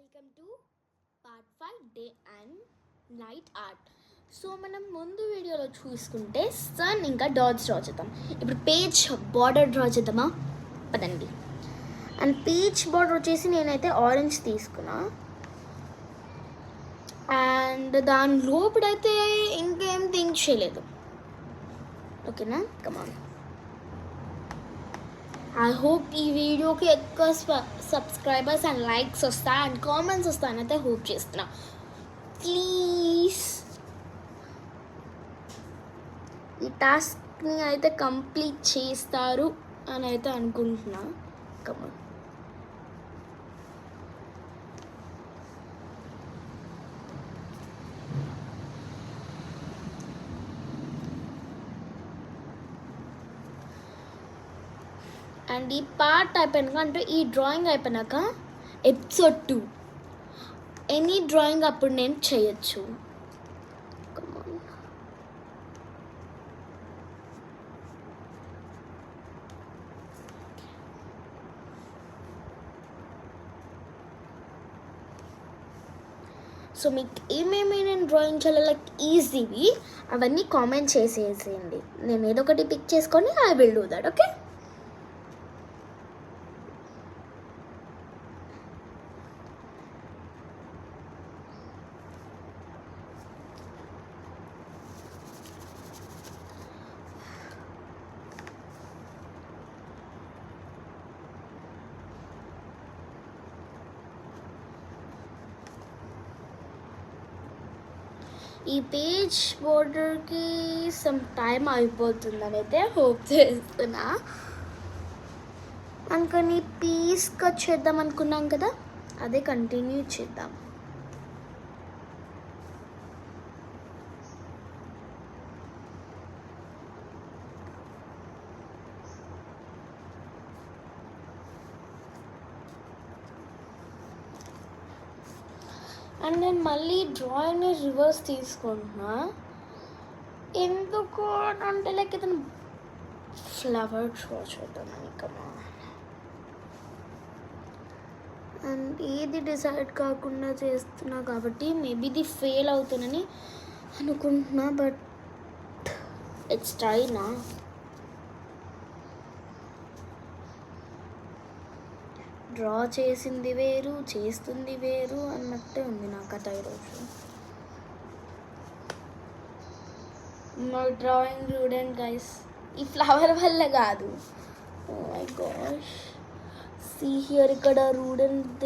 Welcome to part 5 day and night art. So మనం ముందు వీడియోలో చూసుకుంటే సన్ ఇంకా డాట్స్ డ్రా చేద్దాం. ఇప్పుడు పేజ్ బార్డర్ డ్రా చేద్దామా? పదండి. అండ్ పేజ్ బార్డర్ వచ్చేసి నేనైతే ఆరెంజ్ తీసుకున్నా. అండ్ దాని లోపడైతే ఇంకేం థింక్ చేయలేదు. ఓకేనా, కమాన్. ఐ హోప్ ఈ వీడియోకి ఎక్కువ సబ్స్క్రైబర్స్ అండ్ లైక్స్ వస్తాయి అండ్ కామెంట్స్ వస్తాయని అయితే హోప్ చేస్తున్నా. ప్లీజ్ ఈ టాస్క్ని అయితే కంప్లీట్ చేస్తారు అని అయితే అనుకుంటున్నా. కమాన్. అండ్ ఈ పార్ట్ అయిపోయినాక, అంటే ఈ డ్రాయింగ్ అయిపోయినాక ఎపిసోడ్ 2 ఎనీ డ్రాయింగ్ అప్పుడు నేను చేయొచ్చు. సో మీకు ఏమేమి నేను డ్రాయింగ్ చేయాలి లైక్ ఈజీవి అవన్నీ కామెంట్ చేసేసేయండి. నేను ఏదో ఒకటి పిక్ చేసుకొని I will do that. Okay. ఈ పేజ్ బోర్డర్కి సమ్ టైం అయిపోతుందని అయితే హోప్ చేస్తున్నా. అందుకని పీస్గా చేద్దాం అనుకున్నాం కదా, అదే కంటిన్యూ చేద్దాం. అండ్ నేను మళ్ళీ డ్రాయింగ్ని రివర్స్ తీసుకుంటున్నా. ఎందుకు అంటే లైక్ ఇతను ఫ్లవర్ డ్రా చేద్దామని. కమా. అండ్ ఏది డిసైడ్ కాకుండా చేస్తున్నా కాబట్టి మేబీ ఇది ఫెయిల్ అవుతుందని అనుకుంటున్నా. But it's ట్రైనా. డ్రా చేసింది వేరు, చేస్తుంది వేరు అన్నట్టే ఉంది నాకు కథ ఈరోజు. మా డ్రాయింగ్ చూడండి గైస్, ఈ ఫ్లవర్ వల్ల కాదు. Oh my gosh, see here ఇక్కడ రూడెంట్